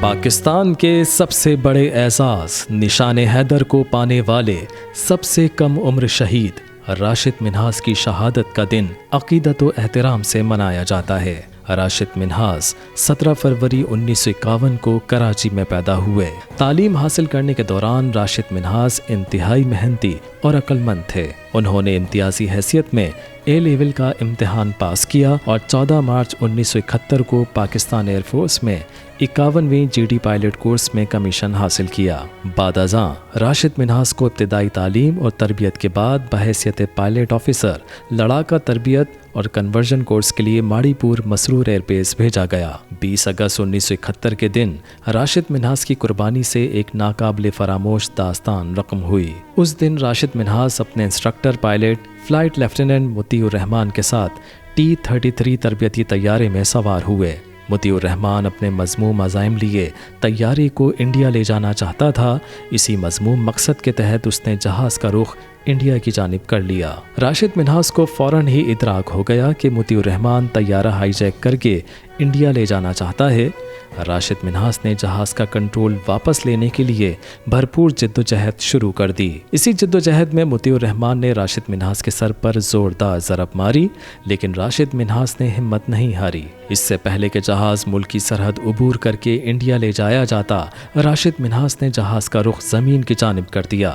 پاکستان کے سب سے بڑے اعزاز نشان حیدر کو پانے والے سب سے کم عمر شہید راشد منہاس کی شہادت کا دن عقیدت و احترام سے منایا جاتا ہے۔ راشد منہاس 17 فروری 1951 کو کراچی میں پیدا ہوئے۔ تعلیم حاصل کرنے کے دوران راشد منہاس انتہائی محنتی اور عقل مند تھے۔ انہوں نے امتیازی حیثیت میں اے لیول کا امتحان پاس کیا اور 14 مارچ 1971 کو پاکستان ایئر فورس میں 51ویں جی ڈی پائلٹ کورس میں کمیشن حاصل کیا۔ بعد ازاں راشد منہاس کو ابتدائی تعلیم اور تربیت کے بعد بحیثیت پائلٹ آفیسر لڑاکا تربیت اور کنورژن کورس کے لیے ماڑی پور مسرور ایئر بیس بھیجا گیا۔ 20 اگست 1971 کے دن راشد منہاس کی قربانی سے ایک ناقابل فراموش داستان رقم ہوئی۔ اس دن راشد منہاس اپنے انسٹرکٹر پائلٹ فلائٹ لیفٹیننٹ مطیع الرحمان کے ساتھ T-33 تربیتی طیارے میں سوار ہوئے۔ مطیع الرحمان اپنے مذموم عزائم لیے طیارے کو انڈیا لے جانا چاہتا تھا۔ اسی مذموم مقصد کے تحت اس نے جہاز کا رخ انڈیا کی جانب کر لیا۔ راشد منہاس کو فوراً ہی ادراک ہو گیا کہ مطیع الرحمان طیارہ ہائی جیک کر کے انڈیا لے جانا چاہتا ہے۔ راشد منہاس نے جہاز کا کنٹرول واپس لینے کے لیے بھرپور جد و جہد شروع کر دی۔ اسی جد و جہد میں مطیع الرحمان نے راشد منہاس کے سر پر زوردار ضرب ماری، لیکن راشد منہاس نے ہمت نہیں ہاری۔ اس سے پہلے کہ جہاز ملک کی سرحد عبور کر کے انڈیا لے جایا جاتا، راشد منہاس نے جہاز کا رخ زمین کی جانب کر دیا،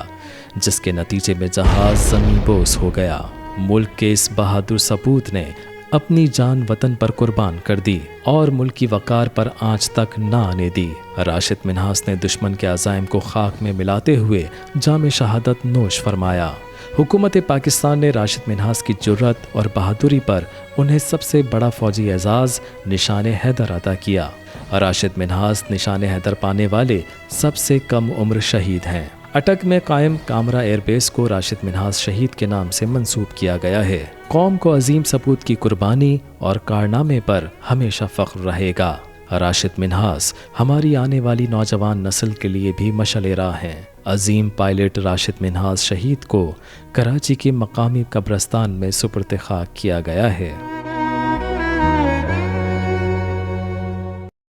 جس کے نتیجے میں جہاز زمین بوس ہو گیا۔ ملک کے اس بہادر سپوت نے اپنی جان وطن پر قربان کر دی اور ملک کی وقار پر آنچ تک نہ آنے دی۔ راشد منہاس نے دشمن کے عزائم کو خاک میں ملاتے ہوئے جام شہادت نوش فرمایا۔ حکومت پاکستان نے راشد منہاس کی جرأت اور بہادری پر انہیں سب سے بڑا فوجی اعزاز نشان حیدر عطا کیا۔ راشد منہاس نشان حیدر پانے والے سب سے کم عمر شہید ہیں۔ اٹک میں قائم کامرا ایئر بیس کو راشد منہاس شہید کے نام سے منسوب کیا گیا ہے۔ قوم کو عظیم سپوت کی قربانی اور کارنامے پر ہمیشہ فخر رہے گا۔ راشد منہاس ہماری آنے والی نوجوان نسل کے لیے بھی مشعل راہ ہیں۔ عظیم پائلٹ راشد منہاس شہید کو کراچی کے مقامی قبرستان میں سپرد خاک کیا گیا ہے۔